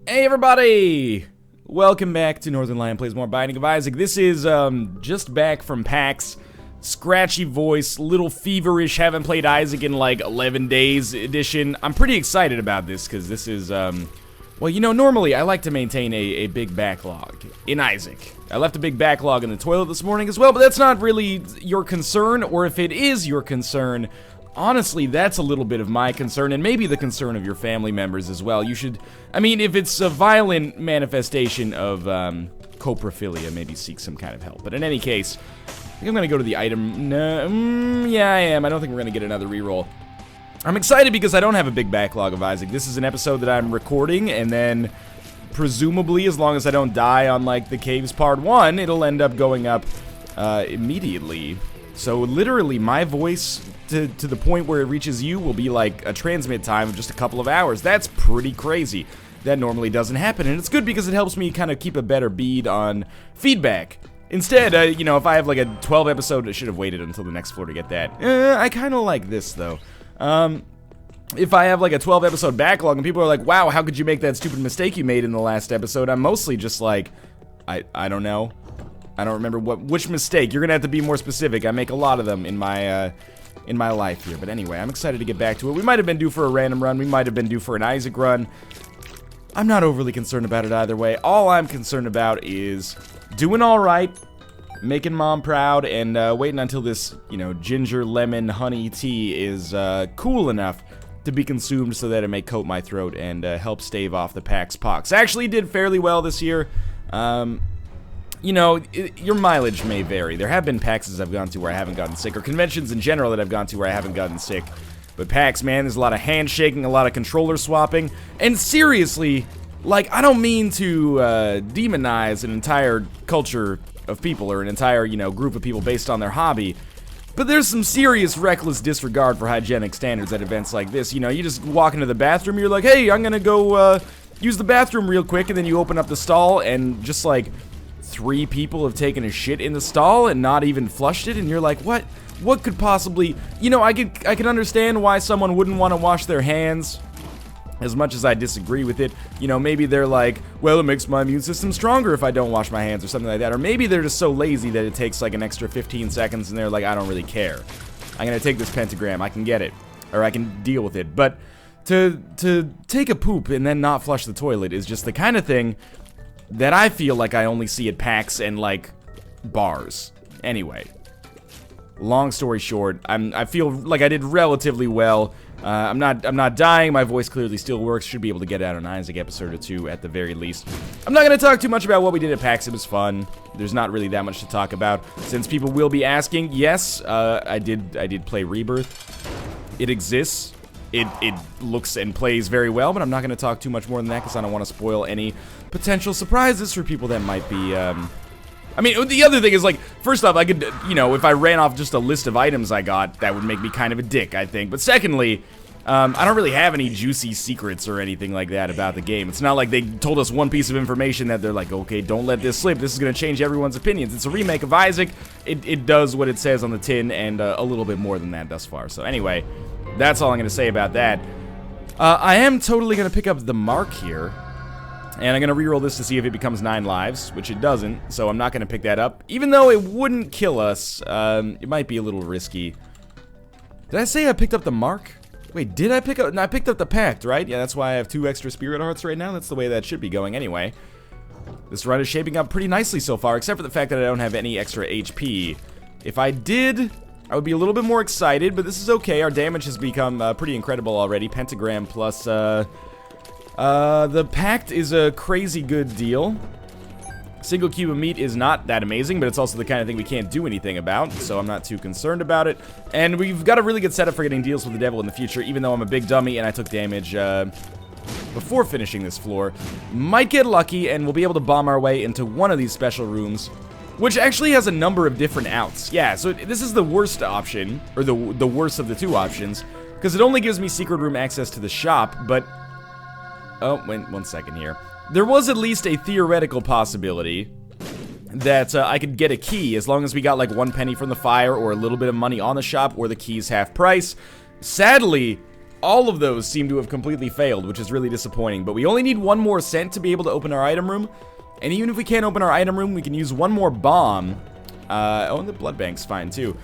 Hey everybody! Welcome back to Northernlion Plays More Binding of Isaac. This is just back from PAX. Scratchy voice, little feverish, haven't played Isaac in like 11 days edition. I'm pretty excited about this because this is, well, you know, normally I like to maintain a big backlog in Isaac. I left a big backlog in the toilet this morning as well, but that's not really your concern, or if it is your concern, honestly, that's a little bit of my concern, and maybe the concern of your family members as well. You should, I mean, if it's a violent manifestation of coprophilia, maybe seek some kind of help. But in any case, I think I'm gonna go to the item. No, yeah, I am. I don't think we're gonna get another reroll. I'm excited because I don't have a big backlog of Isaac. This is an episode that I'm recording, and then presumably, as long as I don't die on like the Caves Part 1, it'll end up going up immediately. So literally, my voice to the point where it reaches you will be like a transmit time of just a couple of hours. That's pretty crazy. That normally doesn't happen, and it's good because it helps me kind of keep a better bead on feedback. Instead, you know, if I have like a 12 episode, I should have waited until the next floor to get that. I kind of like this though. If I have like a 12 episode backlog and people are like, wow, how could you make that stupid mistake you made in the last episode? I'm mostly just like, I don't know. I don't remember which mistake. You're gonna have to be more specific. I make a lot of them in my life here. But anyway, I'm excited to get back to it. We might have been due for a random run. We might have been due for an Isaac run. I'm not overly concerned about it either way. All I'm concerned about is doing all right, making mom proud, and waiting until this, you know, ginger lemon honey tea is cool enough to be consumed so that it may coat my throat and help stave off the PAX pox. Actually did fairly well this year. You know, your mileage may vary. There have been PAXs I've gone to where I haven't gotten sick, or conventions in general that I've gone to where I haven't gotten sick. But PAX, man, there's a lot of handshaking, a lot of controller swapping, and seriously, like, I don't mean to demonize an entire culture of people, or an entire, you know, group of people based on their hobby, but there's some serious reckless disregard for hygienic standards at events like this. You know, you just walk into the bathroom, you're like, hey, I'm gonna go use the bathroom real quick, and then you open up the stall, and just like 3 people have taken a shit in the stall and not even flushed it, and you're like, what could possibly, you know, I can understand why someone wouldn't want to wash their hands, as much as I disagree with it. You know, maybe they're like, well, it makes my immune system stronger if I don't wash my hands or something like that, or maybe they're just so lazy that it takes like an extra 15 seconds and they're like, I don't really care. I'm gonna take this pentagram, I can get it, or I can deal with it. But to take a poop and then not flush the toilet is just the kind of thing that I feel like I only see at PAX and like bars. Anyway, long story short, I feel like I did relatively well. I'm not dying. My voice clearly still works. Should be able to get out an Isaac episode or 2 at the very least. I'm not gonna talk too much about what we did at PAX. It was fun. There's not really that much to talk about, since people will be asking. Yes, I did play Rebirth. It exists. It looks and plays very well, but I'm not going to talk too much more than that because I don't want to spoil any potential surprises for people that might be, I mean, the other thing is, like, first off, I could, you know, if I ran off just a list of items I got, that would make me kind of a dick, I think. But secondly, I don't really have any juicy secrets or anything like that about the game. It's not like they told us one piece of information that they're like, okay, don't let this slip. This is going to change everyone's opinions. It's a remake of Isaac. It does what it says on the tin and a little bit more than that thus far. So anyway, that's all I'm going to say about that. I am totally going to pick up the mark here, and I'm going to reroll this to see if it becomes 9 lives, which it doesn't, so I'm not going to pick that up. Even though it wouldn't kill us, it might be a little risky. Did I say I picked up the mark? Wait, did I pick up? No, I picked up the pact, right? Yeah, that's why I have 2 extra spirit hearts right now. That's the way that should be going anyway. This run is shaping up pretty nicely so far, except for the fact that I don't have any extra HP. If I did, I would be a little bit more excited, but this is okay. Our damage has become pretty incredible already. Pentagram plus, the pact is a crazy good deal. Single cube of meat is not that amazing, but it's also the kind of thing we can't do anything about, so I'm not too concerned about it. And we've got a really good setup for getting deals with the devil in the future, even though I'm a big dummy and I took damage before finishing this floor. Might get lucky, and we'll be able to bomb our way into one of these special rooms, which actually has a number of different outs. Yeah, so this is the worst option, or the worst of the 2 options, because it only gives me secret room access to the shop, but... oh, wait, 1 second here. There was at least a theoretical possibility that I could get a key as long as we got like 1 penny from the fire or a little bit of money on the shop, or the key's half price. Sadly, all of those seem to have completely failed, which is really disappointing. But we only need one more cent to be able to open our item room. And even if we can't open our item room, we can use one more bomb. Oh, and the blood bank's fine, too.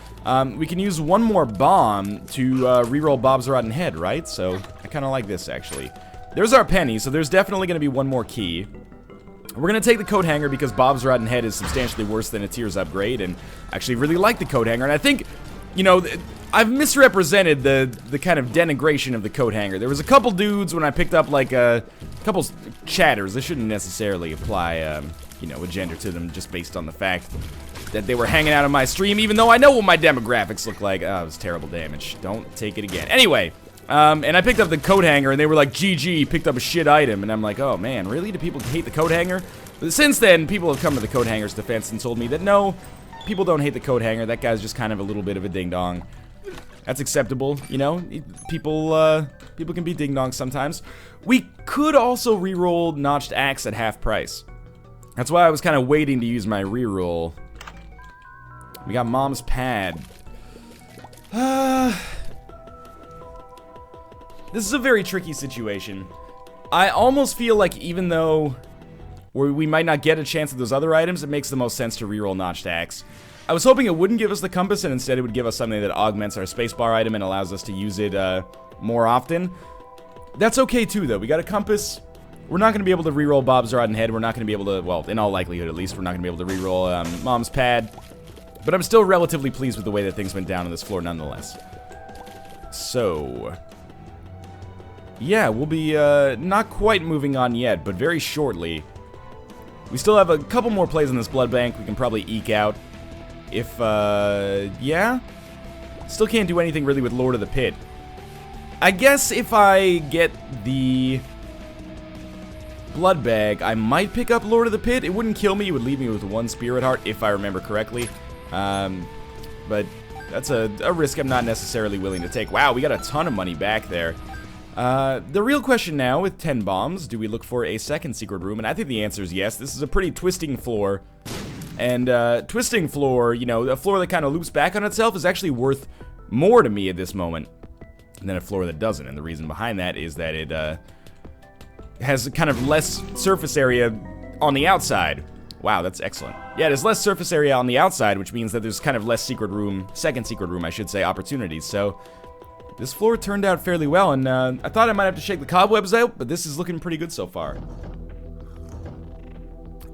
We can use one more bomb to reroll Bob's Rotten Head, right? So I kind of like this, actually. There's our penny, so there's definitely going to be one more key. We're going to take the coat hanger because Bob's Rotten Head is substantially worse than a Tears upgrade, and I actually really like the coat hanger. And I think, you know, I've misrepresented the kind of denigration of the coat hanger. There was a couple dudes when I picked up, like, a couple chatters. I shouldn't necessarily apply, you know, a gender to them just based on the fact that they were hanging out on my stream, even though I know what my demographics look like. Oh, it was terrible damage. Don't take it again. Anyway, and I picked up the coat hanger, and they were like, GG, picked up a shit item. And I'm like, oh, man, really? Do people hate the coat hanger? But since then, people have come to the coat hanger's defense and told me that, no, people don't hate the coat hanger. That guy's just kind of a little bit of a ding-dong. That's acceptable, you know? People can be ding-dongs sometimes. We could also reroll Notched Axe at half price. That's why I was kind of waiting to use my reroll. We got Mom's Pad. This is a very tricky situation. I almost feel like even though we might not get a chance at those other items, it makes the most sense to reroll Notched Axe. I was hoping it wouldn't give us the compass, and instead it would give us something that augments our spacebar item and allows us to use it more often. That's okay too, though. We got a compass. We're not going to be able to reroll Bob's Rotten Head. We're not going to be able to, well, in all likelihood at least, we're not going to be able to reroll Mom's Pad. But I'm still relatively pleased with the way that things went down on this floor nonetheless. So, yeah, we'll be not quite moving on yet, but very shortly. We still have a couple more plays in this blood bank we can probably eke out. If, yeah? Still can't do anything really with Lord of the Pit. I guess if I get the blood bag, I might pick up Lord of the Pit. It wouldn't kill me, it would leave me with one spirit heart, if I remember correctly. But that's a risk I'm not necessarily willing to take. Wow, we got a ton of money back there. The real question now, with 10 bombs, do we look for a second secret room? And I think the answer is yes. This is a pretty twisting floor. And, twisting floor, you know, a floor that kind of loops back on itself is actually worth more to me at this moment than a floor that doesn't. And the reason behind that is that it, has kind of less surface area on the outside. Wow, that's excellent. Yeah, there's less surface area on the outside, which means that there's kind of less secret room, second secret room, I should say, opportunities. So, this floor turned out fairly well, and I thought I might have to shake the cobwebs out, but this is looking pretty good so far.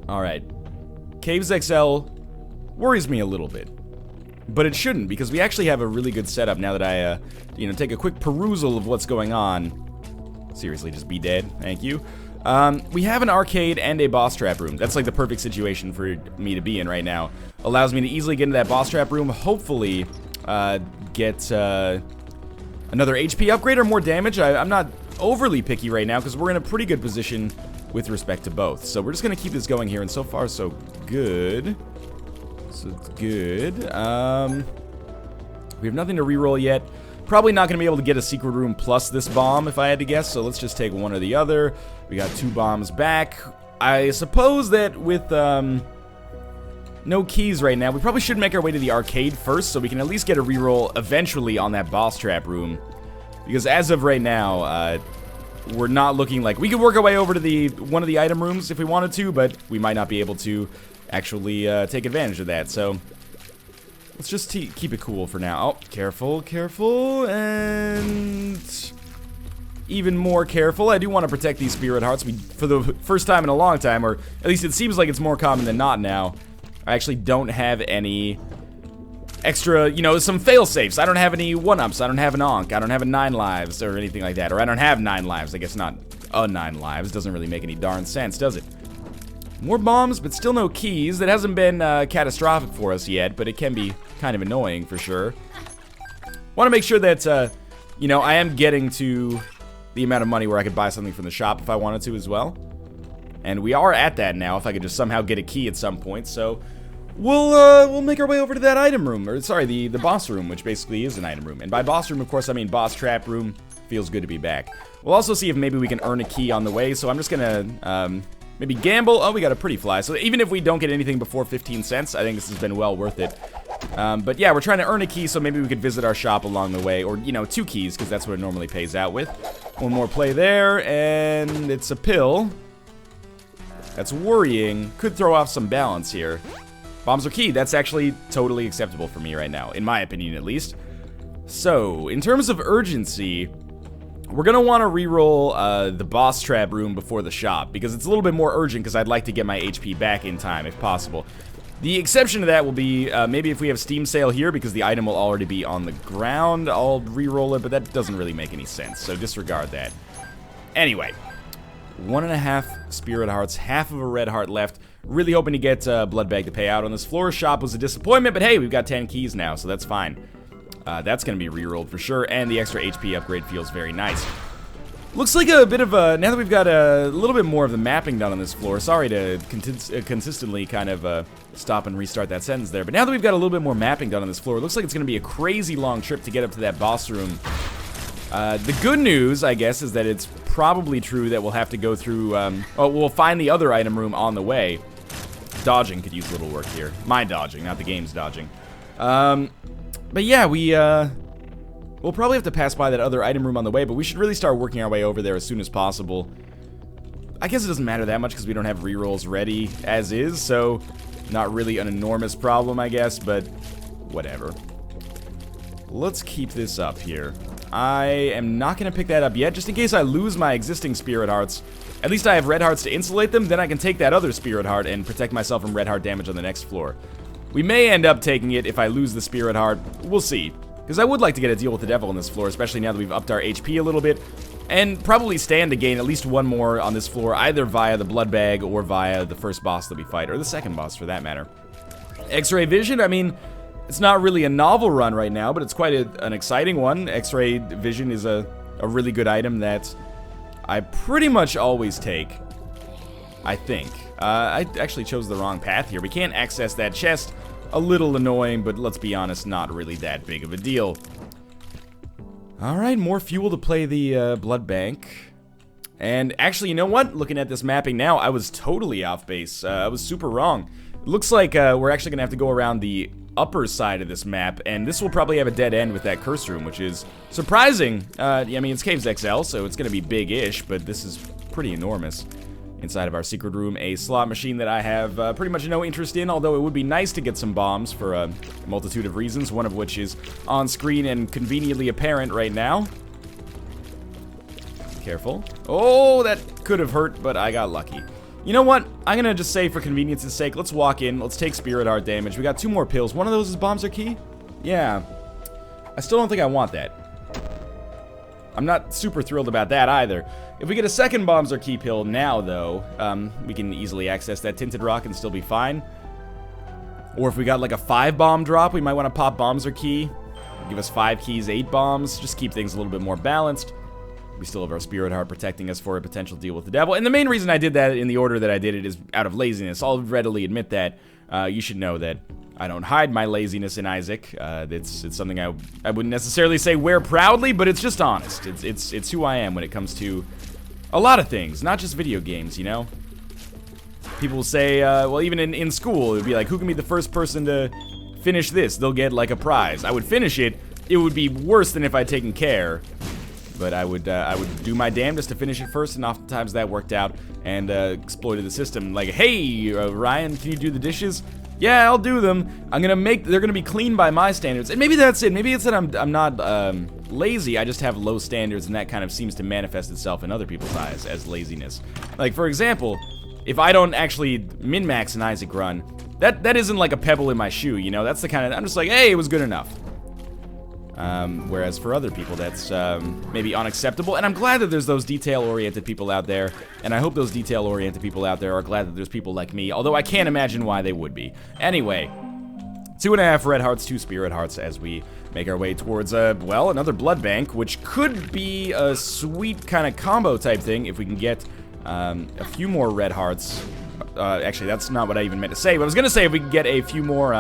Alright. Caves XL worries me a little bit. But it shouldn't, because we actually have a really good setup now that I, you know, take a quick perusal of what's going on. Seriously, just be dead. Thank you. We have an arcade and a boss trap room. That's like the perfect situation for me to be in right now. Allows me to easily get into that boss trap room, hopefully get another HP upgrade or more damage. I'm not overly picky right now because we're in a pretty good position with respect to both. So we're just going to keep this going here, and so far so good. So good. We have nothing to reroll yet. Probably not going to be able to get a secret room plus this bomb if I had to guess, so let's just take one or the other. We got 2 bombs back. I suppose that with no keys right now, we probably should make our way to the arcade first so we can at least get a reroll eventually on that boss trap room. Because as of right now, we're not looking like... We could work our way over to one of the item rooms if we wanted to, but we might not be able to actually take advantage of that, so... Let's just keep it cool for now. Oh, careful, careful, and... even more careful. I do want to protect these spirit hearts. For the first time in a long time, or at least it seems like it's more common than not now, I actually don't have any extra, you know, some fail-safes. I don't have any 1-ups. I don't have an Onk. I don't have a 9 lives or anything like that. Or I don't have 9 lives. I guess not a 9 lives. Doesn't really make any darn sense, does it? More bombs, but still no keys. That hasn't been catastrophic for us yet, but it can be kind of annoying for sure. Want to make sure that, you know, I am getting to the amount of money where I could buy something from the shop if I wanted to as well. And we are at that now, if I could just somehow get a key at some point, so... We'll make our way over to that item room, or sorry, the boss room, which basically is an item room. And by boss room, of course, I mean boss trap room. Feels good to be back. We'll also see if maybe we can earn a key on the way, so I'm just gonna, maybe gamble. Oh, we got a pretty fly. So even if we don't get anything before 15 cents, I think this has been well worth it. But yeah, we're trying to earn a key, so maybe we could visit our shop along the way. Or, you know, 2 keys, because that's what it normally pays out with. One more play there, and it's a pill. That's worrying. Could throw off some balance here. Bombs are key. That's actually totally acceptable for me right now, in my opinion at least. So, in terms of urgency, we're going to want to reroll the boss trap room before the shop, because it's a little bit more urgent, because I'd like to get my HP back in time, if possible. The exception to that will be, maybe if we have Steam Sale here, because the item will already be on the ground, I'll reroll it, but that doesn't really make any sense, so disregard that. Anyway, 1.5 Spirit Hearts, half of a red heart left. Really hoping to get Blood Bag to pay out on this floor. Shop was a disappointment, but hey, we've got 10 keys now, so that's fine. That's going to be rerolled for sure, and the extra HP upgrade feels very nice. Looks like a bit of a, now that we've got a little bit more of the mapping done on this floor, sorry to consistently kind of stop and restart that sentence there, but now that we've got a little bit more mapping done on this floor, it looks like it's going to be a crazy long trip to get up to that boss room. The good news, I guess, is that it's probably true that we'll have to go through, we'll find the other item room on the way. Dodging could use a little work here. My dodging, not the game's dodging. But yeah, we'll probably have to pass by that other item room on the way, but we should really start working our way over there as soon as possible. I guess it doesn't matter that much because we don't have rerolls ready as is, so not really an enormous problem, I guess, but whatever. Let's keep this up here. I am not going to pick that up yet, just in case I lose my existing Spirit Hearts. At least I have red hearts to insulate them, then I can take that other Spirit Heart and protect myself from red heart damage on the next floor. We may end up taking it if I lose the Spirit Heart. We'll see. Because I would like to get a deal with the devil on this floor, especially now that we've upped our HP a little bit. And probably stand to gain at least one more on this floor, either via the blood bag or via the first boss that we fight, or the second boss for that matter. X-ray vision, I mean, it's not really a novel run right now, but it's quite an exciting one. X-ray vision is a really good item that I pretty much always take, I think. I actually chose the wrong path here. We can't access that chest. A little annoying, but let's be honest, not really that big of a deal. Alright, more fuel to play the blood bank. And actually, you know what? Looking at this mapping now, I was totally off base. I was super wrong. It looks like we're actually going to have to go around the upper side of this map, and this will probably have a dead end with that curse room, which is surprising. I mean, it's Caves XL, so it's going to be big-ish, but this is pretty enormous. Inside of our secret room, a slot machine that I have pretty much no interest in, although it would be nice to get some bombs for a multitude of reasons, one of which is on screen and conveniently apparent right now. Careful. Oh, that could have hurt, but I got lucky. You know what? I'm gonna just say for convenience's sake, let's walk in, let's take Spirit Heart damage. We got 2 more pills. One of those is bombs are key? Yeah. I still don't think I want that. I'm not super thrilled about that either. If we get a second bombs are key pill now, though, we can easily access that tinted rock and still be fine. Or if we got like a 5 bomb drop, we might want to pop bombs are key. Give us 5 keys, 8 bombs, just keep things a little bit more balanced. We still have our Spirit Heart protecting us for a potential deal with the devil. And the main reason I did that in the order that I did it is out of laziness. I'll readily admit that. You should know that I don't hide my laziness in Isaac. It's something I wouldn't necessarily say wear proudly, but it's just honest. It's who I am when it comes to a lot of things, not just video games, you know? People will say, well, even in school, it would be like, who can be the first person to finish this? They'll get, like, a prize. I would finish it. It would be worse than if I'd taken care. But I would do my damnedest to finish it first, and oftentimes that worked out and exploited the system. Like, hey, Ryan, can you do the dishes? Yeah, I'll do them. They're gonna be clean by my standards. And maybe that's it. Maybe it's that I'm not lazy. I just have low standards, and that kind of seems to manifest itself in other people's eyes as laziness. Like, for example, if I don't actually min-max an Isaac run, that isn't like a pebble in my shoe, you know? That's the kind of, I'm just like, hey, it was good enough. Whereas for other people, that's maybe unacceptable. And I'm glad that there's those detail-oriented people out there. And I hope those detail-oriented people out there are glad that there's people like me. Although I can't imagine why they would be. Anyway, 2.5 red hearts, 2 spirit hearts as we make our way towards, well, another blood bank. Which could be a sweet kind of combo type thing if we can get a few more red hearts. Actually, that's not what I even meant to say. But I was going to say if we can get a few more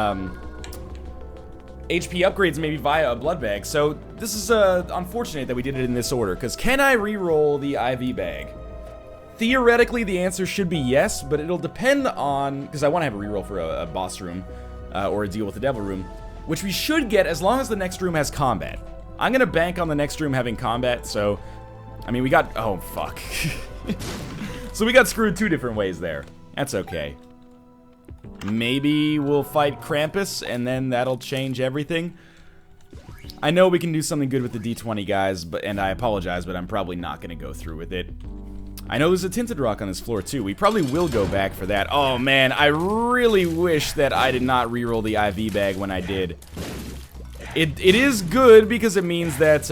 HP upgrades maybe via a blood bag. So this is unfortunate that we did it in this order, because can I re-roll the IV bag? Theoretically, the answer should be yes, but it'll depend on, because I want to have a re-roll for a boss room or a deal with the devil room. which we should get as long as the next room has combat. I'm gonna bank on the next room having combat, so... I mean, we got... Oh, fuck. So we got screwed 2 different ways there. That's okay. Maybe we'll fight Krampus, and then that'll change everything. I know we can do something good with the D20, guys, and I apologize, but I'm probably not gonna go through with it. I know there's a tinted rock on this floor, too. We probably will go back for that. Oh, man, I really wish that I did not reroll the IV bag when I did. It is good because it means that,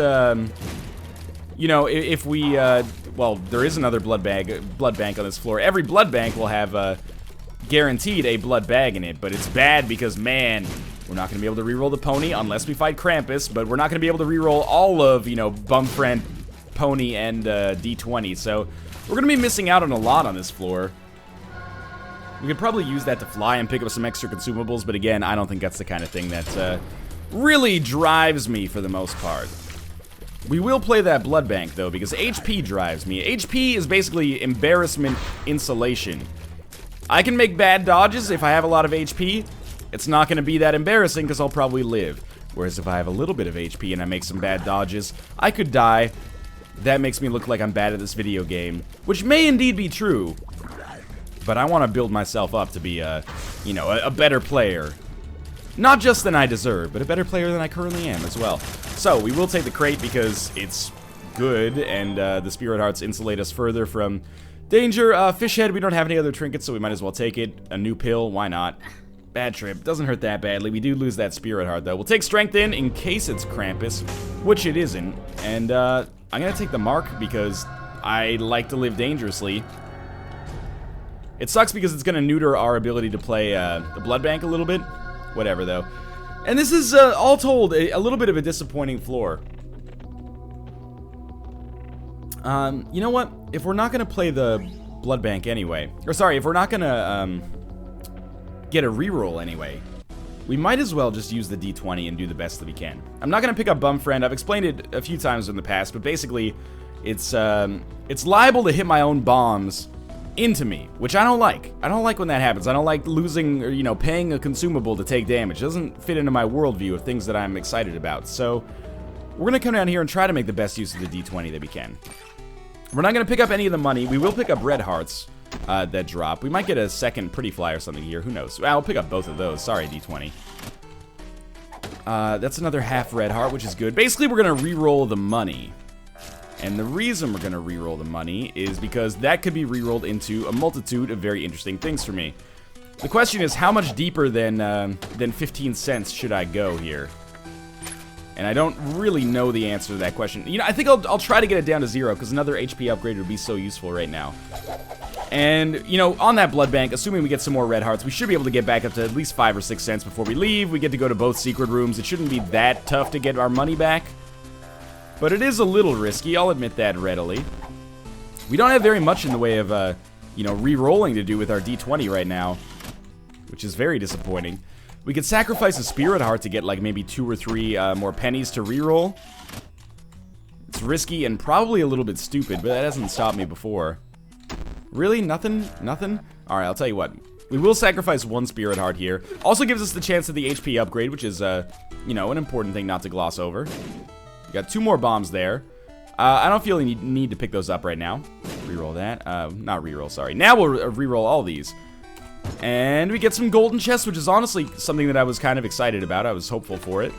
you know, if we, well, there is another blood bank on this floor. Every blood bank will have, guaranteed a blood bag in it, but it's bad because, man, we're not going to be able to reroll the pony unless we fight Krampus, but we're not going to be able to reroll all of, you know, Bum Friend, Pony, and, D20, so... We're going to be missing out on a lot on this floor. We could probably use that to fly and pick up some extra consumables, but again, I don't think that's the kind of thing that really drives me for the most part. We will play that blood bank, though, because HP drives me. HP is basically embarrassment insulation. I can make bad dodges if I have a lot of HP. It's not going to be that embarrassing because I'll probably live. Whereas if I have a little bit of HP and I make some bad dodges, I could die. That makes me look like I'm bad at this video game, which may indeed be true, but I want to build myself up to be you know, a better player. Not just than I deserve, but a better player than I currently am as well. So, we will take the crate because it's good, and the Spirit Hearts insulate us further from danger. Fish Head, we don't have any other trinkets, so we might as well take it. A new pill, why not? Bad trip, doesn't hurt that badly. We do lose that Spirit Heart, though. We'll take Strength in case it's Krampus, which it isn't, and, I'm gonna take the mark because I like to live dangerously. It sucks because it's gonna neuter our ability to play the blood bank a little bit. Whatever, though. And this is, all told, a little bit of a disappointing floor. You know what? If we're not gonna play the blood bank anyway, or sorry, if we're not gonna get a reroll anyway, we might as well just use the D20 and do the best that we can. I'm not gonna pick up Bum Friend. I've explained it a few times in the past, but basically, it's liable to hit my own bombs into me, which I don't like. I don't like when that happens. I don't like losing or, you know, paying a consumable to take damage. It doesn't fit into my worldview of things that I'm excited about. So, we're gonna come down here and try to make the best use of the D20 that we can. We're not gonna pick up any of the money. We will pick up red hearts. That drop. We might get a second pretty fly or something here. Who knows? I'll pick up both of those. Sorry, D20. That's another half red heart, which is good. Basically, we're going to re-roll the money. And the reason we're going to re-roll the money is because that could be re-rolled into a multitude of very interesting things for me. The question is, how much deeper than 15 cents should I go here? And I don't really know the answer to that question. You know, I think I'll try to get it down to 0, because another HP upgrade would be so useful right now. And, you know, on that blood bank, assuming we get some more red hearts, we should be able to get back up to at least 5 or 6 cents before we leave. We get to go to both secret rooms. It shouldn't be that tough to get our money back. But it is a little risky, I'll admit that readily. We don't have very much in the way of, you know, re-rolling to do with our D20 right now, which is very disappointing. We could sacrifice a Spirit Heart to get, like, maybe 2 or 3 more pennies to re-roll. It's risky and probably a little bit stupid, but that hasn't stopped me before. Really? Nothing? Nothing? Alright, I'll tell you what. We will sacrifice 1 Spirit Heart here. Also gives us the chance of the HP upgrade, which is, you know, an important thing not to gloss over. We got 2 more bombs there. I don't feel any need to pick those up right now. Reroll that. Not reroll, sorry. Now we'll reroll all these. And we get some golden chests, which is honestly something that I was kind of excited about. I was hopeful for it.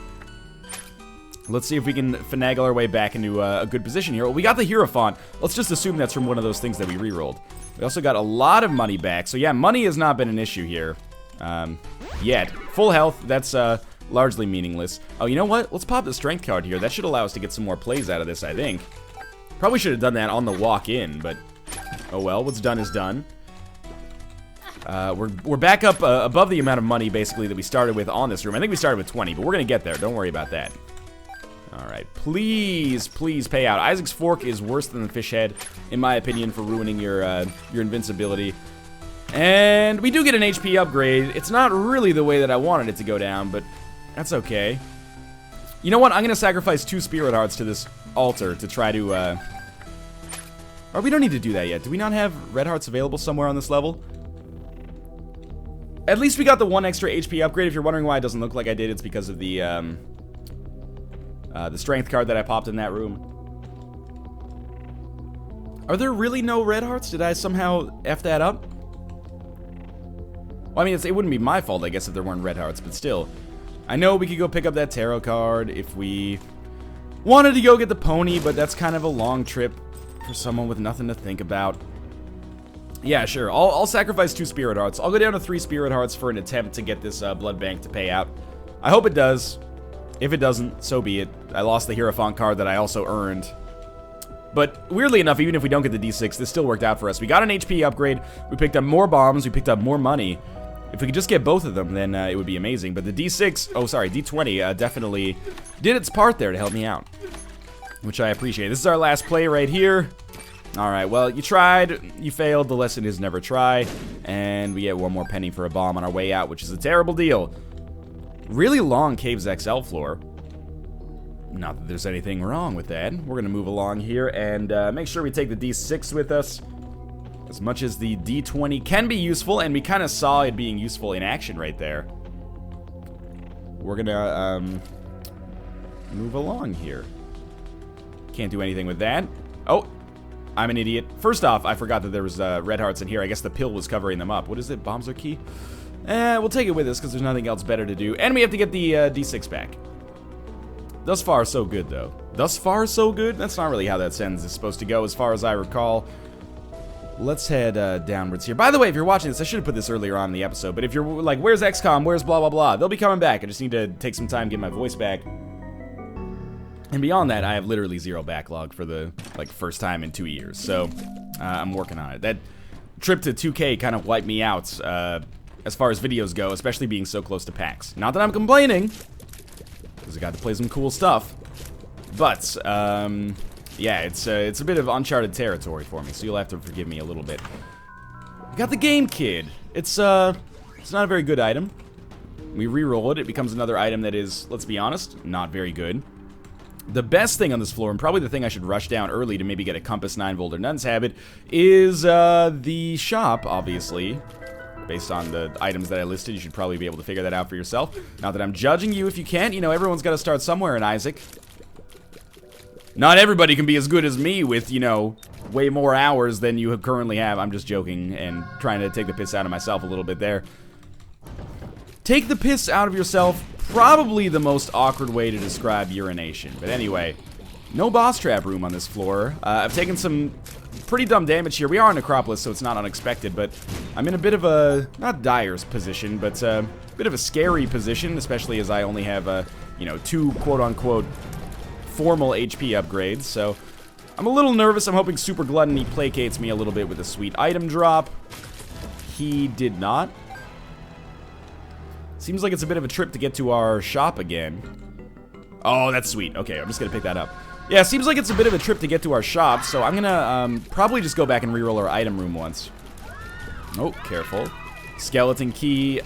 Let's see if we can finagle our way back into a good position here. Well, we got the Hierophant. Let's just assume that's from one of those things that we rerolled. We also got a lot of money back. So yeah, money has not been an issue here. Yet. Full health, that's largely meaningless. Oh, you know what? Let's pop the strength card here. That should allow us to get some more plays out of this, I think. Probably should have done that on the walk in, but oh well, what's done is done. We're back up above the amount of money, basically, that we started with on this room. I think we started with 20, but we're going to get there. Don't worry about that. Alright, please, please pay out. Isaac's Fork is worse than the Fish Head, in my opinion, for ruining your invincibility. And we do get an HP upgrade. It's not really the way that I wanted it to go down, but that's okay. You know what? I'm going to sacrifice 2 Spirit Hearts to this altar to try to, or we don't need to do that yet. Do we not have red hearts available somewhere on this level? At least we got the 1 extra HP upgrade. If you're wondering why it doesn't look like I did, it's because of the strength card that I popped in that room. Are there really no red hearts? Did I somehow F that up? Well, I mean, it wouldn't be my fault, I guess, if there weren't red hearts, but still. I know we could go pick up that tarot card if we wanted to go get the pony, but that's kind of a long trip for someone with nothing to think about. Yeah, sure. I'll sacrifice 2 spirit hearts. I'll go down to 3 spirit hearts for an attempt to get this blood bank to pay out. I hope it does. If it doesn't, so be it. I lost the Hierophant card that I also earned. But weirdly enough, even if we don't get the D6, this still worked out for us. We got an HP upgrade, we picked up more bombs, we picked up more money. If we could just get both of them, then it would be amazing. But the D6, oh sorry, D20 definitely did its part there to help me out, which I appreciate. This is our last play right here. Alright, well, you tried, you failed, the lesson is never try. And we get 1 more penny for a bomb on our way out, which is a terrible deal. Really long Caves XL floor. Not that there's anything wrong with that. We're going to move along here and make sure we take the D6 with us. As much as the D20 can be useful, and we kind of saw it being useful in action right there. We're going to move along here. Can't do anything with that. Oh, I'm an idiot. First off, I forgot that there was red hearts in here. I guess the pill was covering them up. What is it? Bombs are key? We'll take it with us because there's nothing else better to do. And we have to get the D6 back. Thus far, so good, though. Thus far, so good? That's not really how that sentence is supposed to go, as far as I recall. Let's head downwards here. By the way, if you're watching this, I should have put this earlier on in the episode, but if you're like, where's XCOM, where's blah, blah, blah, they'll be coming back. I just need to take some time to get my voice back. And beyond that, I have literally 0 backlog for the, first time in 2 years. So, I'm working on it. That trip to 2K kind of wiped me out, as far as videos go, especially being so close to PAX. Not that I'm complaining, because I got to play some cool stuff. But, yeah, it's a bit of uncharted territory for me, so you'll have to forgive me a little bit. I got the Game Kid. It's not a very good item. We re-roll it, it becomes another item that is, let's be honest, not very good. The best thing on this floor, and probably the thing I should rush down early to maybe get a Compass 9-Volt or Nun's Habit, is the shop, obviously. Based on the items that I listed, you should probably be able to figure that out for yourself. Not that I'm judging you if you can't. You know, everyone's got to start somewhere in Isaac. Not everybody can be as good as me with, you know, way more hours than you currently have. I'm just joking and trying to take the piss out of myself a little bit there. Take the piss out of yourself, probably the most awkward way to describe urination. But anyway, no boss trap room on this floor. I've taken some pretty dumb damage here. We are in Necropolis, so it's not unexpected, but I'm in a bit of a, not dire position, but a bit of a scary position, especially as I only have, you know, 2 quote-unquote formal HP upgrades, so I'm a little nervous. I'm hoping Super Gluttony placates me a little bit with a sweet item drop. He did not. Seems like it's a bit of a trip to get to our shop again. Oh, that's sweet. Okay, I'm just gonna pick that up. Yeah, seems like it's a bit of a trip to get to our shop, so I'm gonna probably just go back and reroll our item room once. Oh, careful. Skeleton key.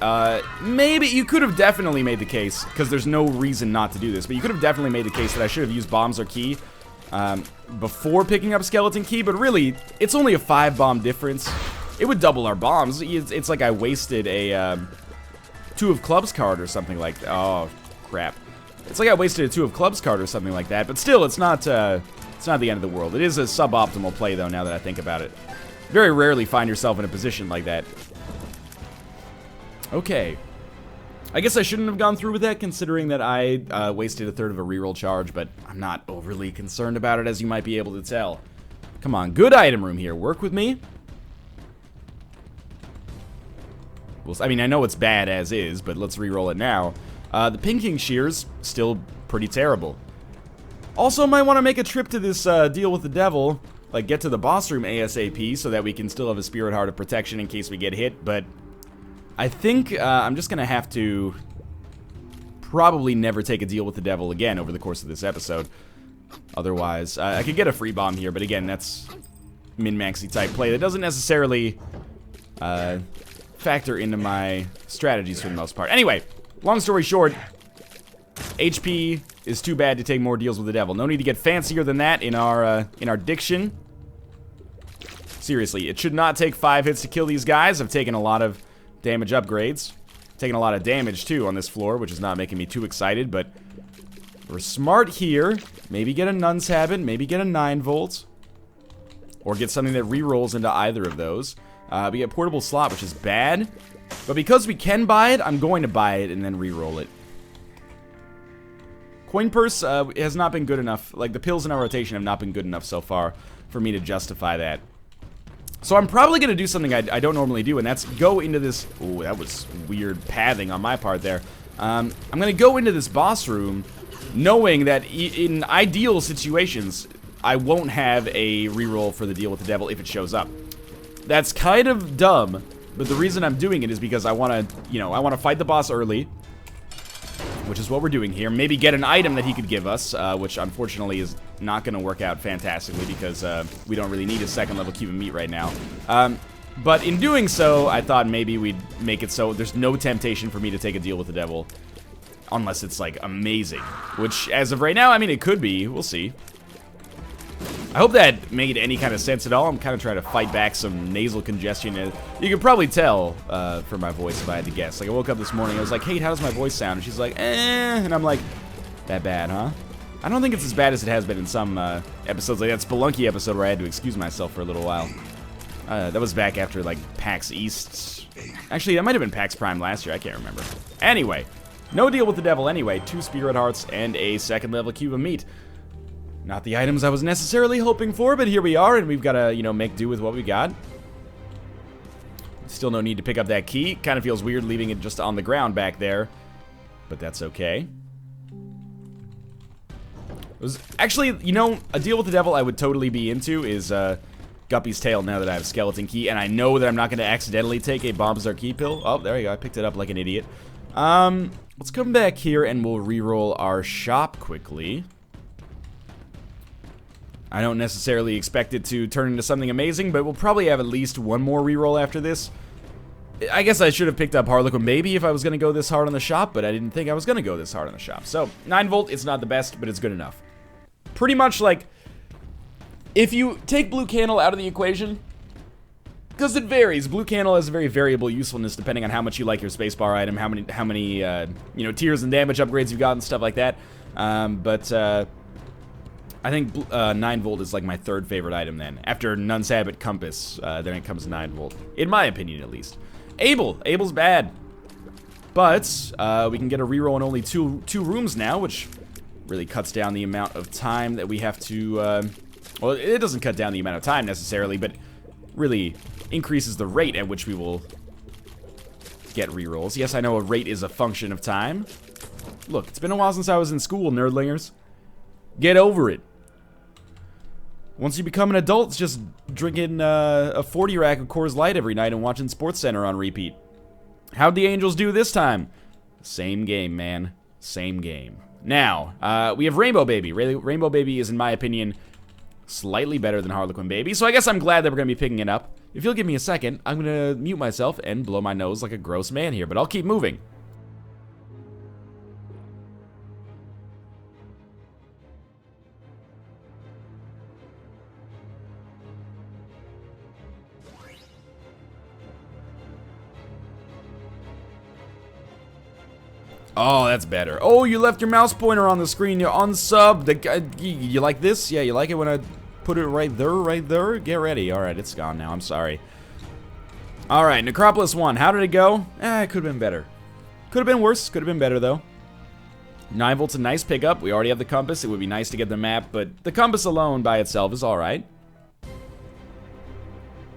Maybe you could have definitely made the case, because there's no reason not to do this, but you could have definitely made the case that I should have used bombs or key before picking up skeleton key, but really, it's only a 5-bomb difference. It would double our bombs. It's like I wasted a 2 of clubs card or something like that. Oh, crap. It's like I wasted a 2 of clubs card or something like that, but still, it's not the end of the world. It is a suboptimal play, though, now that I think about it. Very rarely find yourself in a position like that. Okay. I guess I shouldn't have gone through with that, considering that I wasted a 1/3 of a reroll charge, but I'm not overly concerned about it, as you might be able to tell. Come on, good item room here. Work with me. Well, I mean, I know it's bad as is, but let's reroll it now. The Pinking Shears, still pretty terrible. Also, might want to make a trip to this deal with the devil, like get to the boss room ASAP, so that we can still have a Spirit Heart of Protection in case we get hit, but I think I'm just going to have to probably never take a deal with the devil again over the course of this episode. Otherwise, I could get a free bomb here, but again, that's min-maxy type play. That doesn't necessarily factor into my strategies for the most part. Anyway, long story short, HP is too bad to take more deals with the devil. No need to get fancier than that in our diction. Seriously, it should not take 5 hits to kill these guys. I've taken a lot of damage upgrades. Taking a lot of damage, too, on this floor, which is not making me too excited, but we're smart here. Maybe get a Nun's Habit, maybe get a 9 volts. Or get something that rerolls into either of those. We get Portable Slot, which is bad. But because we can buy it, I'm going to buy it and then reroll it. Coin Purse has not been good enough. Like, the pills in our rotation have not been good enough so far for me to justify that. So I'm probably going to do something I don't normally do, and that's go into this... Ooh, that was weird pathing on my part there. I'm going to go into this boss room knowing that in ideal situations, I won't have a reroll for the Deal with the Devil if it shows up. That's kind of dumb, but the reason I'm doing it is because I want to, you know, I want to fight the boss early, which is what we're doing here. Maybe get an item that he could give us, which unfortunately is not going to work out fantastically because we don't really need a second level cube of meat right now. But in doing so, I thought maybe we'd make it so there's no temptation for me to take a Deal with the Devil. Unless it's, like, amazing. Which, as of right now, I mean, it could be. We'll see. I hope that made any kind of sense at all. I'm kind of trying to fight back some nasal congestion. You could probably tell from my voice if I had to guess. Like, I woke up this morning, I was like, hey, how does my voice sound? And she's like, eh. And I'm like, that bad, huh? I don't think it's as bad as it has been in some episodes. Like that Spelunky episode where I had to excuse myself for a little while. That was back after, like, PAX East. Actually, that might have been PAX Prime last year. I can't remember. Anyway. No Deal with the Devil anyway, 2 Spirit Hearts and a second level cube of meat. Not the items I was necessarily hoping for, but here we are, and we've got to, you know, make do with what we got. Still no need to pick up that key. Kind of feels weird leaving it just on the ground back there, but that's okay. It was actually, you know, a Deal with the Devil I would totally be into is Guppy's Tail now that I have Skeleton Key, and I know that I'm not going to accidentally take a Bombsar Key Pill. Oh, there you go. I picked it up like an idiot. Let's come back here and we'll reroll our shop quickly. I don't necessarily expect it to turn into something amazing, but we'll probably have at least one more reroll after this. I guess I should have picked up Harlequin Baby if I was going to go this hard on the shop, but I didn't think I was going to go this hard on the shop. So, 9 volt, it's not the best, but it's good enough. Pretty much like, if you take Blue Candle out of the equation... Because it varies. Blue Candle has a very variable usefulness depending on how much you like your spacebar item, how many you know, tiers and damage upgrades you've got and stuff like that. I think 9 volt is like my 3rd favorite item then. After Nun's Habit Compass, then it comes 9 volt. In my opinion, at least. Abel's bad. But we can get a reroll in only two rooms now, which really cuts down the amount of time that we have to... well, it doesn't cut down the amount of time necessarily, but really... increases the rate at which we will get rerolls. Yes, I know a rate is a function of time. Look, it's been a while since I was in school, nerdlingers. Get over it. Once you become an adult, it's just drinking a 40 rack of Coors Light every night and watching SportsCenter on repeat. How'd the Angels do this time? Same game, man. Same game. Now, we have Rainbow Baby. Rainbow Baby is, in my opinion, slightly better than Harlequin Baby, so I guess I'm glad that we're going to be picking it up. If you'll give me a second, I'm going to mute myself and blow my nose like a gross man here, but I'll keep moving. Oh, that's better. Oh, you left your mouse pointer on the screen. You're unsubbed. You like this? Yeah, you like it when I put it right there? Get ready. Alright, it's gone now. I'm sorry. Alright, Necropolis 1. How did it go? It could have been better. Could have been worse. Could have been better, though. 9 volt's a nice pickup. We already have the compass. It would be nice to get the map, but the compass alone by itself is alright.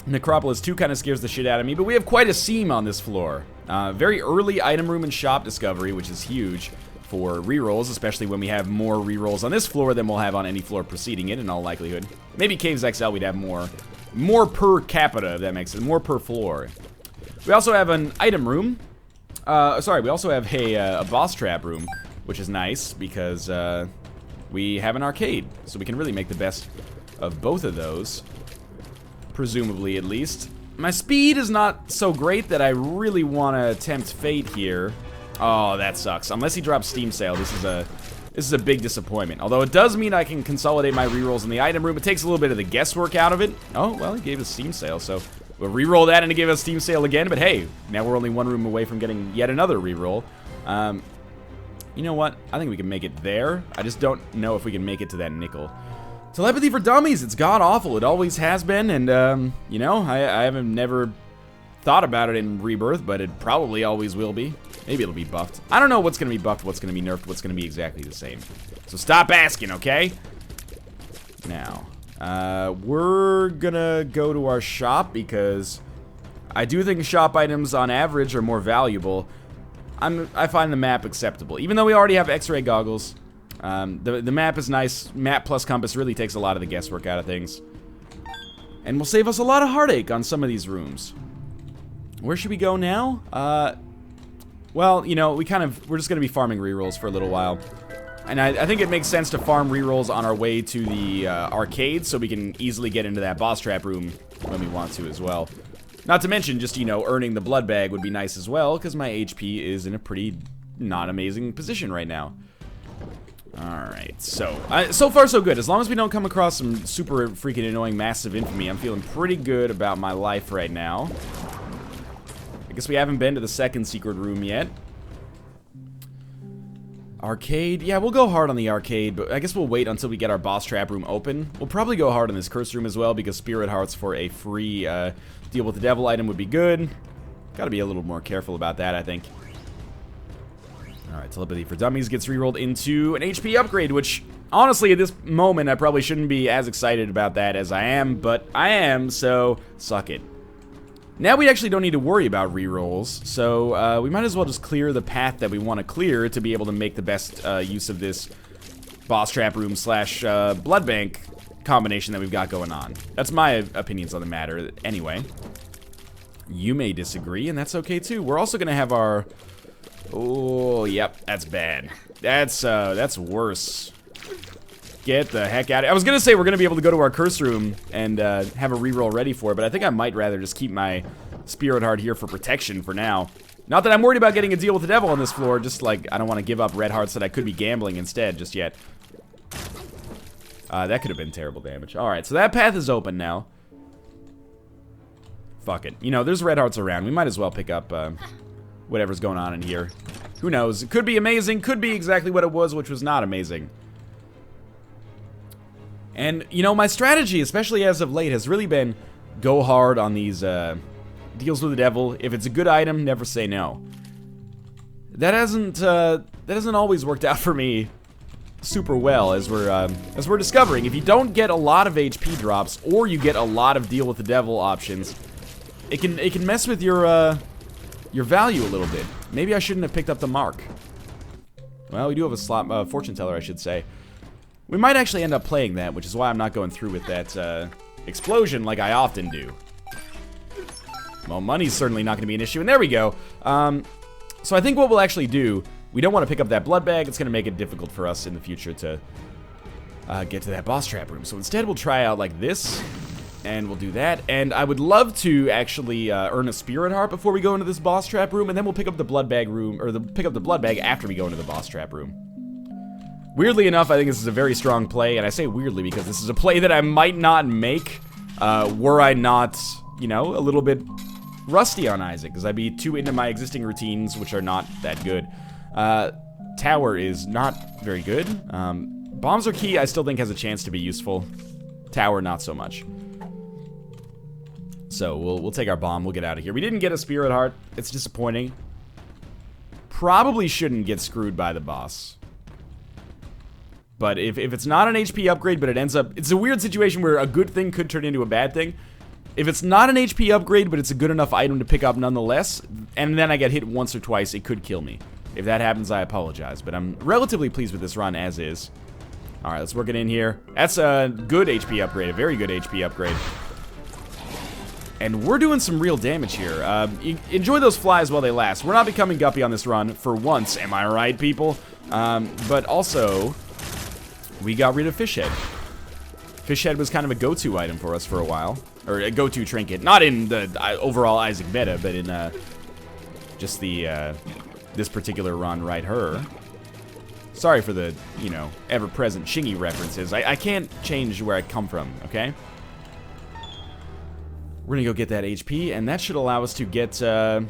Necropolis 2 kind of scares the shit out of me, but we have quite a seam on this floor. Very early item room and shop discovery, which is huge for rerolls, especially when we have more rerolls on this floor than we'll have on any floor preceding it, in all likelihood. Maybe Caves XL we'd have more per capita, if that makes sense, more per floor. We also have an item room. We also have a boss trap room, which is nice because we have an arcade, so we can really make the best of both of those. Presumably, at least. My speed is not so great that I really want to tempt fate here. Oh, that sucks. Unless he drops Steam Sale, this is a big disappointment. Although it does mean I can consolidate my rerolls in the item room. It takes a little bit of the guesswork out of it. Oh, well, he gave us Steam Sale, so We'll re-roll that and to give us Steam Sale again, but hey, now we're only one room away from getting yet another re-roll. You know what? I think we can make it there. I just don't know if we can make it to that nickel. Telepathy for Dummies, it's god-awful. It always has been, and, you know, I haven't never thought about it in Rebirth, but it probably always will be. Maybe it'll be buffed. I don't know what's going to be buffed, what's going to be nerfed, what's going to be exactly the same. So stop asking, okay? Now, we're gonna go to our shop because I do think shop items on average are more valuable. I find the map acceptable. Even though we already have X-ray goggles, the map is nice. Map plus compass really takes a lot of the guesswork out of things. And will save us a lot of heartache on some of these rooms. Where should we go now? Well, you know, we're just gonna be farming rerolls for a little while. And I think it makes sense to farm rerolls on our way to the arcade so we can easily get into that boss trap room when we want to as well. Not to mention, just, you know, earning the blood bag would be nice as well, because my HP is in a pretty not amazing position right now. Alright, so far so good. As long as we don't come across some super freaking annoying massive infamy, I'm feeling pretty good about my life right now. I guess we haven't been to the second secret room yet. Arcade, yeah, we'll go hard on the arcade, but I guess we'll wait until we get our boss trap room open. We'll probably go hard on this curse room as well, because spirit hearts for a free deal with the devil item would be good. Gotta be a little more careful about that, I think. Alright, Telepathy for Dummies gets rerolled into an HP upgrade, which, honestly, at this moment, I probably shouldn't be as excited about that as I am, but I am, so suck it. Now we actually don't need to worry about rerolls, so we might as well just clear the path that we want to clear to be able to make the best use of this boss trap room slash blood bank combination that we've got going on. That's my opinions on the matter anyway. You may disagree, and that's okay too. We're also gonna have our... Oh, yep, that's bad. That's worse. Get the heck out of it. I was gonna say we're gonna be able to go to our curse room and have a reroll ready for it, but I think I might rather just keep my spirit heart here for protection for now. Not that I'm worried about getting a deal with the devil on this floor, just like I don't want to give up red hearts that I could be gambling instead just yet. That could have been terrible damage. Alright, so that path is open now. Fuck it. You know, there's red hearts around. We might as well pick up whatever's going on in here. Who knows? It could be amazing, could be exactly what it was, which was not amazing. And, you know, my strategy, especially as of late, has really been go hard on these deals with the devil. If it's a good item, never say no. That hasn't always worked out for me super well, as we're discovering. If you don't get a lot of HP drops, or you get a lot of deal with the devil options, it can mess with your value a little bit. Maybe I shouldn't have picked up the mark. Well, we do have a slot fortune teller, I should say. We might actually end up playing that, which is why I'm not going through with that explosion like I often do. Well, money's certainly not going to be an issue, and there we go. So I think what we'll actually do, we don't want to pick up that blood bag. It's going to make it difficult for us in the future to get to that boss trap room. So instead, we'll try out like this, and we'll do that. And I would love to actually earn a spirit heart before we go into this boss trap room, and then we'll pick up the blood bag room, or pick up the blood bag after we go into the boss trap room. Weirdly enough, I think this is a very strong play, and I say weirdly because this is a play that I might not make were I not, you know, a little bit rusty on Isaac, because I'd be too into my existing routines, which are not that good. Tower is not very good. Bombs are key, I still think has a chance to be useful. Tower, not so much. So we'll take our bomb, we'll get out of here. We didn't get a spirit heart, it's disappointing. Probably shouldn't get screwed by the boss. But if it's not an HP upgrade, but it ends up... It's a weird situation where a good thing could turn into a bad thing. If it's not an HP upgrade, but it's a good enough item to pick up nonetheless, and then I get hit once or twice, it could kill me. If that happens, I apologize. But I'm relatively pleased with this run as is. Alright, let's work it in here. That's a good HP upgrade, a very good HP upgrade. And we're doing some real damage here. Enjoy those flies while they last. We're not becoming guppy on this run, for once, am I right, people? But also... we got rid of Fish Head. Fish Head was kind of a go-to item for us for a while. Or a go-to trinket. Not in the overall Isaac meta, but in just the this particular run right here. Sorry for the, you know, ever-present Shingy references. I can't change where I come from, okay? We're gonna go get that HP, and that should allow us to get, yeah,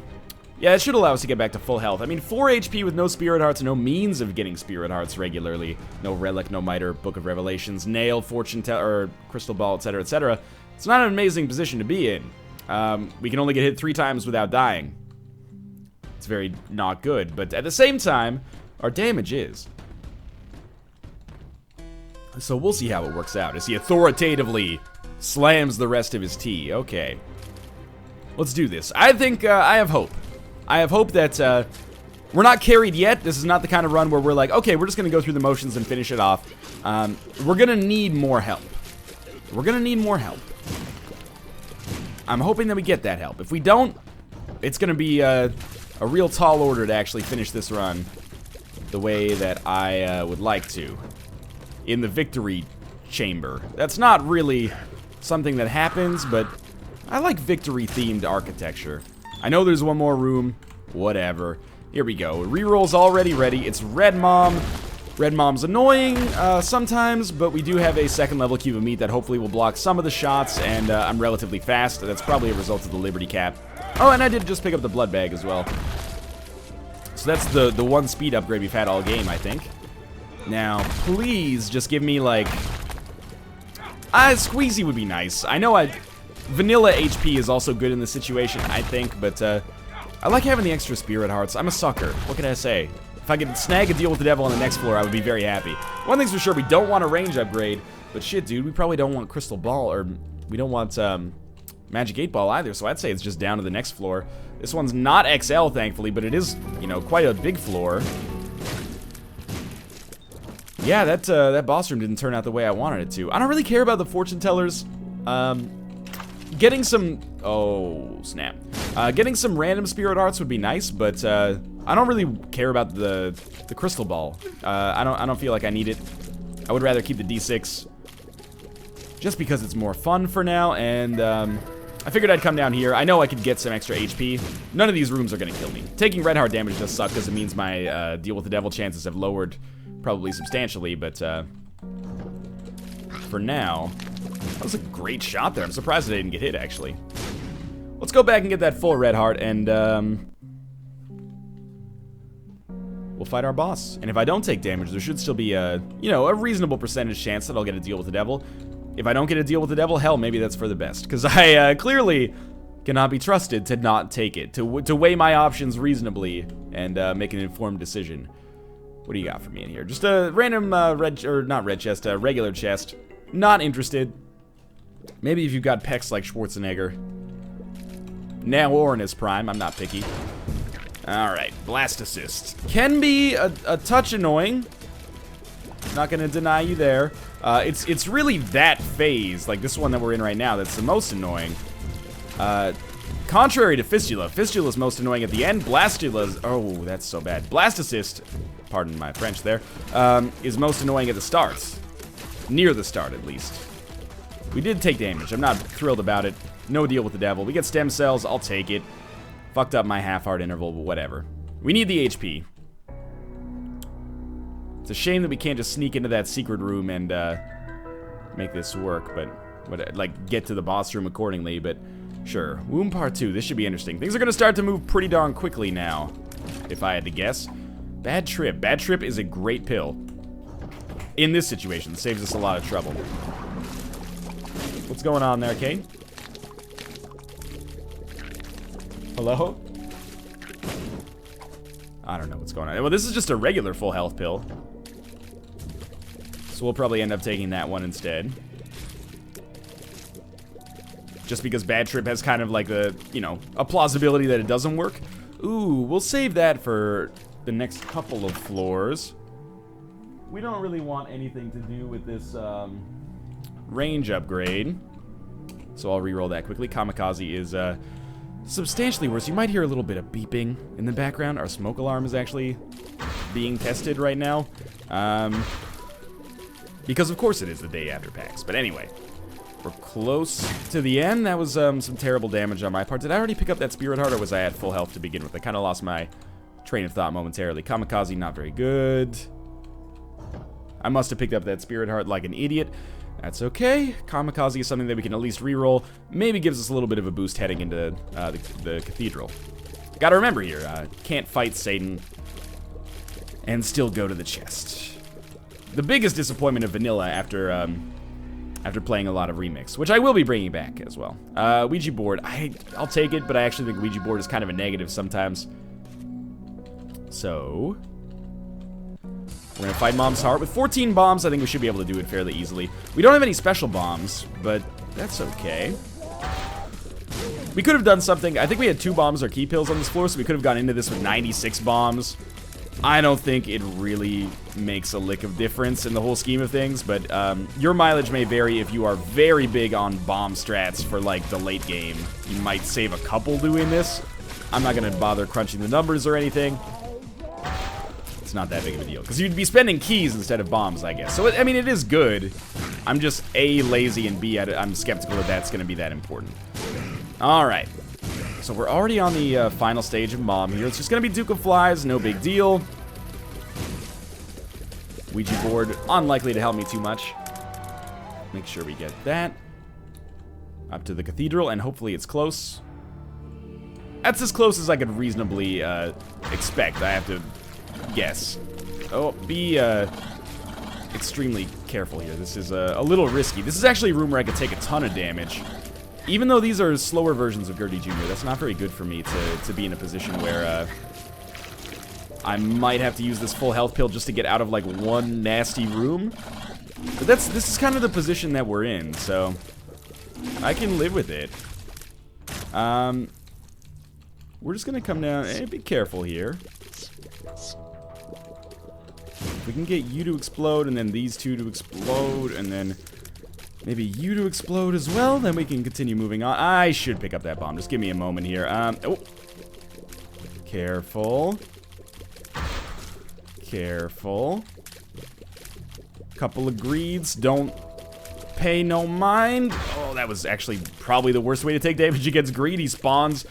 it should allow us to get back to full health. I mean, 4 HP with no Spirit Hearts, no means of getting Spirit Hearts regularly. No Relic, no Miter, Book of Revelations, Nail, Fortune Teller, or Crystal Ball, etc., etc. It's not an amazing position to be in. We can only get hit 3 times without dying. It's very not good, but at the same time, our damage is. So we'll see how it works out as he authoritatively slams the rest of his tea. Okay. Let's do this. I think, I have hope. I have hope that, we're not carried yet. This is not the kind of run where we're like, okay, we're just gonna go through the motions and finish it off. We're gonna need more help. We're gonna need more help. I'm hoping that we get that help. If we don't, it's gonna be, a real tall order to actually finish this run the way that I, would like to. In the victory chamber. That's not really something that happens, but I like victory-themed architecture. I know there's one more room. Whatever. Here we go. Reroll's already ready. It's Red Mom. Red Mom's annoying sometimes, but we do have a second-level cube of meat that hopefully will block some of the shots, and I'm relatively fast. That's probably a result of the Liberty Cap. Oh, and I did just pick up the Blood Bag as well. So that's the one speed upgrade we've had all game, I think. Now, please just give me, like... Squeezy would be nice. I know vanilla HP is also good in this situation, I think, but I like having the extra Spirit Hearts. I'm a sucker. What can I say? If I could snag a Deal with the Devil on the next floor, I would be very happy. One thing's for sure, we don't want a range upgrade, but shit, dude, we probably don't want Crystal Ball, or we don't want Magic 8 Ball either, so I'd say it's just down to the next floor. This one's not XL, thankfully, but it is, you know, quite a big floor. Yeah, that boss room didn't turn out the way I wanted it to. I don't really care about the fortune tellers. Getting some... Oh, snap. Getting some random Spirit Hearts would be nice, but I don't really care about the Crystal Ball. I don't feel like I need it. I would rather keep the D6 just because it's more fun for now, and I figured I'd come down here. I know I could get some extra HP. None of these rooms are going to kill me. Taking red heart damage does suck because it means my Deal with the Devil chances have lowered probably substantially, but for now, that was a great shot there. I'm surprised I didn't get hit, actually. Let's go back and get that full red heart, and we'll fight our boss. And if I don't take damage, there should still be a, you know, a reasonable percentage chance that I'll get a Deal with the Devil. If I don't get a Deal with the Devil, hell, maybe that's for the best, because I clearly cannot be trusted to not take it, to weigh my options reasonably and make an informed decision. What do you got for me in here? Just a random regular chest. Not interested. Maybe if you've got pecs like Schwarzenegger. Now or in his prime, I'm not picky. Alright, Blast Assist. Can be a touch annoying. Not gonna deny you there. It's really that phase, like this one that we're in right now, that's the most annoying. Contrary to Fistula. Fistula's most annoying at the end. Blastula's... Oh, that's so bad. Blast Assist, pardon my French there, is most annoying at the start. Near the start, at least. We did take damage. I'm not thrilled about it. No Deal with the Devil. We get stem cells. I'll take it. Fucked up my half-heart interval, but whatever. We need the HP. It's a shame that we can't just sneak into that secret room and make this work, but like get to the boss room accordingly, but sure. Womb Part 2. This should be interesting. Things are going to start to move pretty darn quickly now, if I had to guess. Bad Trip. Bad Trip is a great pill. In this situation, saves us a lot of trouble. What's going on there, Kate? Hello? I don't know what's going on. Well, this is just a regular full health pill. So we'll probably end up taking that one instead. Just because Bad Trip has kind of like a, you know, a plausibility that it doesn't work. Ooh, we'll save that for the next couple of floors. We don't really want anything to do with this range upgrade. So I'll reroll that quickly. Kamikaze is substantially worse. You might hear a little bit of beeping in the background. Our smoke alarm is actually being tested right now. Because of course it is the day after PAX. But anyway, we're close to the end. That was some terrible damage on my part. Did I already pick up that Spirit Heart, or was I at full health to begin with? I kind of lost my train of thought momentarily. Kamikaze, not very good. I must have picked up that Spirit Heart like an idiot. That's okay. Kamikaze is something that we can at least reroll. Maybe gives us a little bit of a boost heading into the Cathedral. Gotta remember here, can't fight Satan and still go to the chest. The biggest disappointment of vanilla after playing a lot of Remix, which I will be bringing back as well. Ouija board, I'll take it, but I actually think Ouija board is kind of a negative sometimes. So... we're gonna fight Mom's Heart. With 14 bombs, I think we should be able to do it fairly easily. We don't have any special bombs, but that's okay. We could have done something. I think we had 2 bombs or key pills on this floor, so we could have gone into this with 96 bombs. I don't think it really makes a lick of difference in the whole scheme of things, but your mileage may vary. If you are very big on bomb strats for, like, the late game, you might save a couple doing this. I'm not gonna bother crunching the numbers or anything. It's not that big of a deal, because you'd be spending keys instead of bombs, I guess. So, I mean, it is good. I'm just, A, lazy, and B, I'm skeptical that that's going to be that important. Alright. So we're already on the final stage of Mom here. It's just going to be Duke of Flies, no big deal. Ouija board, unlikely to help me too much. Make sure we get that. Up to the Cathedral, and hopefully it's close. That's as close as I could reasonably expect. I have to... guess. Oh, be extremely careful here. This is a little risky. This is actually a room where I could take a ton of damage. Even though these are slower versions of Gertie Jr., that's not very good for me to be in a position where I might have to use this full health pill just to get out of, like, one nasty room. But this is kind of the position that we're in, so I can live with it. We're just gonna come down and be careful here. If we can get you to explode, and then these two to explode, and then maybe you to explode as well, then we can continue moving on. I should pick up that bomb. Just give me a moment here. Oh. Careful. Careful. Couple of greeds. Don't pay no mind. Oh, that was actually probably the worst way to take damage against greed. He spawns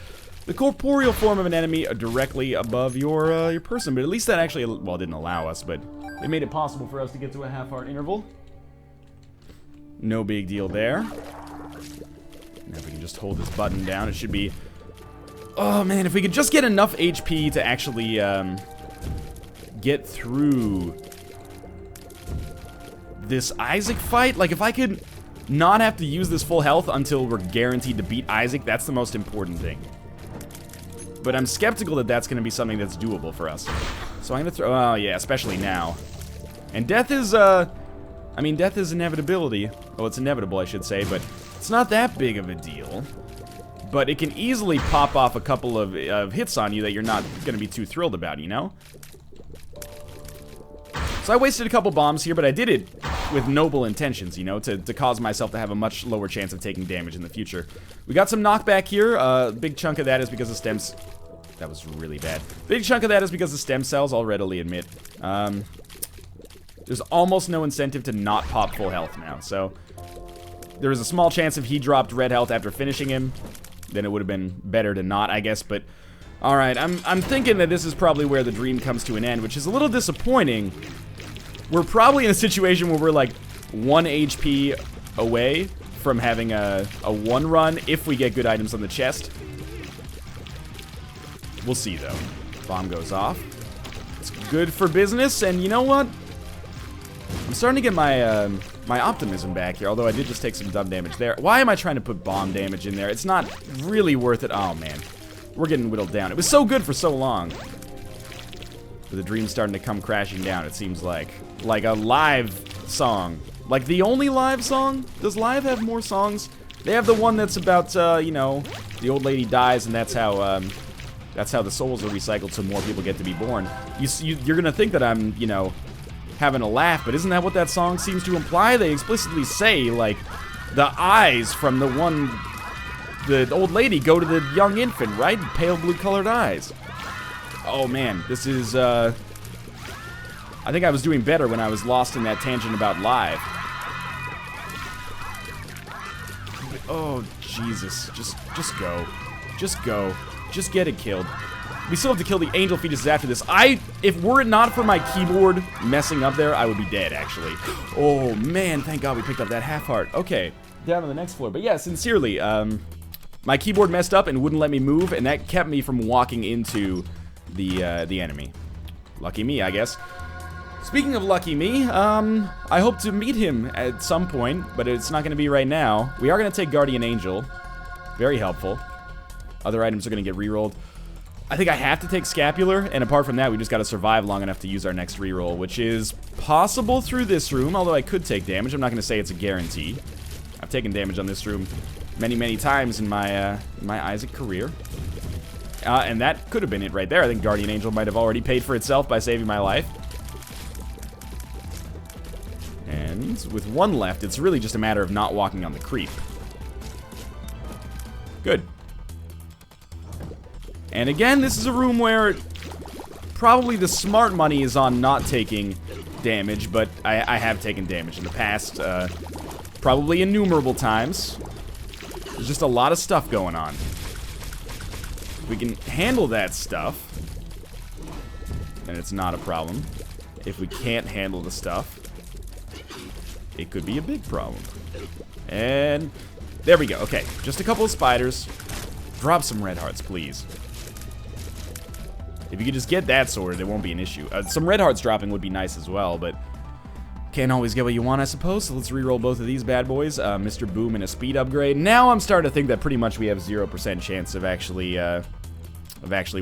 the corporeal form of an enemy directly above your person, but at least that actually, well, it didn't allow us, but it made it possible for us to get to a half-heart interval. No big deal there. Now if we can just hold this button down, it should be... oh, man, if we could just get enough HP to actually get through this Isaac fight. Like, if I could not have to use this full health until we're guaranteed to beat Isaac, that's the most important thing. But I'm skeptical that that's going to be something that's doable for us. So I'm going to throw... oh, yeah, especially now. And death is, I mean, death is inevitability. Well, it's inevitable, I should say, but it's not that big of a deal. But it can easily pop off a couple of hits on you that you're not going to be too thrilled about, you know? So I wasted a couple bombs here, but I did it with noble intentions, you know, to cause myself to have a much lower chance of taking damage in the future. We got some knockback here. Big chunk of that is because of stems. That was really bad. Big chunk of that is because of stem cells, I'll readily admit. There's almost no incentive to not pop full health now, so there was a small chance if he dropped red health after finishing him, then it would have been better to not, I guess, but alright, I'm thinking that this is probably where the dream comes to an end, which is a little disappointing. We're probably in a situation where we're like 1 HP away from having a 1 run if we get good items on the chest. We'll see, though. Bomb goes off. It's good for business, and you know what? I'm starting to get my my optimism back here, although I did just take some dumb damage there. Why am I trying to put bomb damage in there? It's not really worth it. Oh, man. We're getting whittled down. It was so good for so long. But the dream's starting to come crashing down, it seems like. Like a live song. Like the only live song? Does live have more songs? They have the one that's about, you know, the old lady dies and that's how the souls are recycled so more people get to be born. You're gonna think that I'm, you know, having a laugh, but isn't that what that song seems to imply? They explicitly say, like, the eyes from the old lady go to the young infant, right? Pale blue colored eyes. Oh man, this is, I think I was doing better when I was lost in that tangent about live. Oh, Jesus. Just go. Just go. Just get it killed. We still have to kill the angel fetuses after this. If were it not for my keyboard messing up there, I would be dead, actually. Oh, man, thank God we picked up that half heart. Okay, down to the next floor. But yeah, sincerely, my keyboard messed up and wouldn't let me move, and that kept me from walking into the enemy. Lucky me, I guess. Speaking of lucky me, I hope to meet him at some point, but it's not going to be right now. We are going to take Guardian Angel. Very helpful. Other items are going to get rerolled. I think I have to take Scapular, and apart from that, we just got to survive long enough to use our next reroll, which is possible through this room, although I could take damage. I'm not going to say it's a guarantee. I've taken damage on this room many, many times in my Isaac career. And that could have been it right there. I think Guardian Angel might have already paid for itself by saving my life. And with one left, it's really just a matter of not walking on the creep. Good. And again, this is a room where probably the smart money is on not taking damage, but I have taken damage in the past, probably innumerable times. There's just a lot of stuff going on. We can handle that stuff, then it's not a problem. If we can't handle the stuff, it could be a big problem. And there we go. Okay, just a couple of spiders. Drop some red hearts, please. If you could just get that sorted, it won't be an issue. Some red hearts dropping would be nice as well, but can't always get what you want, I suppose. So let's reroll both of these bad boys. Mr. Boom and a speed upgrade. Now I'm starting to think that pretty much we have 0% chance of actually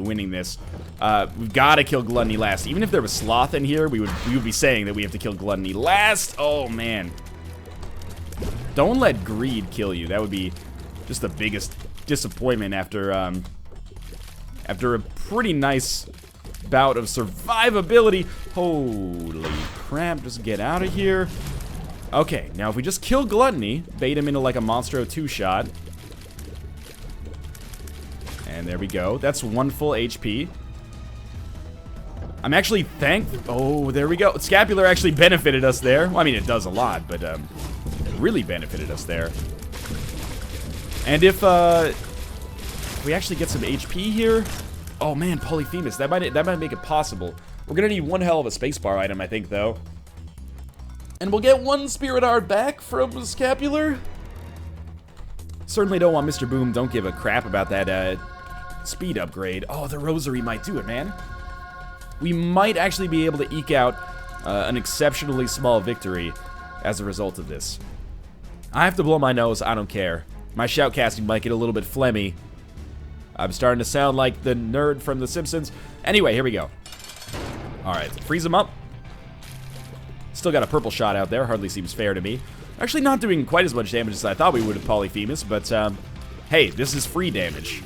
winning this. We've got to kill Gluttony last. Even if there was Sloth in here, we would be saying that we have to kill Gluttony last. Oh, man. Don't let Greed kill you. That would be just the biggest disappointment after a pretty nice bout of survivability. Holy crap, just get out of here. Okay, now if we just kill Gluttony, bait him into like a Monstro 2-shot. And there we go. That's 1 full HP. I'm actually oh, there we go. Scapular actually benefited us there. Well, I mean, it does a lot, but it really benefited us there. And if we actually get some HP here, oh man, Polyphemus, that might make it possible. We're gonna need one hell of a spacebar item, I think, though. And we'll get 1 Spirit Heart back from Scapular. Certainly don't want Mr. Boom. Don't give a crap about that speed upgrade. Oh, the Rosary might do it, man. We might actually be able to eke out an exceptionally small victory as a result of this. I have to blow my nose. I don't care. My shoutcasting might get a little bit phlegmy. I'm starting to sound like the nerd from The Simpsons. Anyway, here we go. Alright, freeze him up. Still got a purple shot out there. Hardly seems fair to me. Actually not doing quite as much damage as I thought we would with Polyphemus, but hey, this is free damage.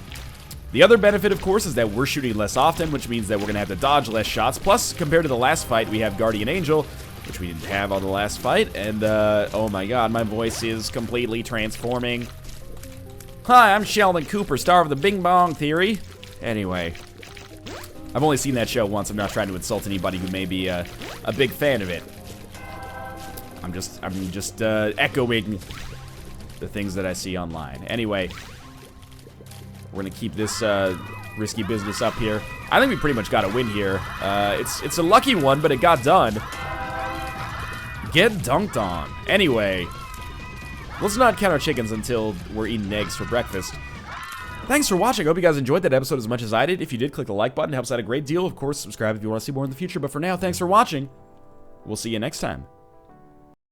The other benefit, of course, is that we're shooting less often, which means that we're going to have to dodge less shots. Plus, compared to the last fight, we have Guardian Angel, which we didn't have on the last fight. And, oh my god, my voice is completely transforming. Hi, I'm Sheldon Cooper, star of the Bing Bong Theory. Anyway, I've only seen that show once. I'm not trying to insult anybody who may be a big fan of it. I'm just echoing the things that I see online. Anyway, we're gonna keep this risky business up here. I think we pretty much got a win here. It's a lucky one, but it got done. Get dunked on. Anyway, let's not count our chickens until we're eating eggs for breakfast. Thanks for watching. I hope you guys enjoyed that episode as much as I did. If you did, click the like button. It helps out a great deal. Of course, subscribe if you want to see more in the future. But for now, thanks for watching. We'll see you next time.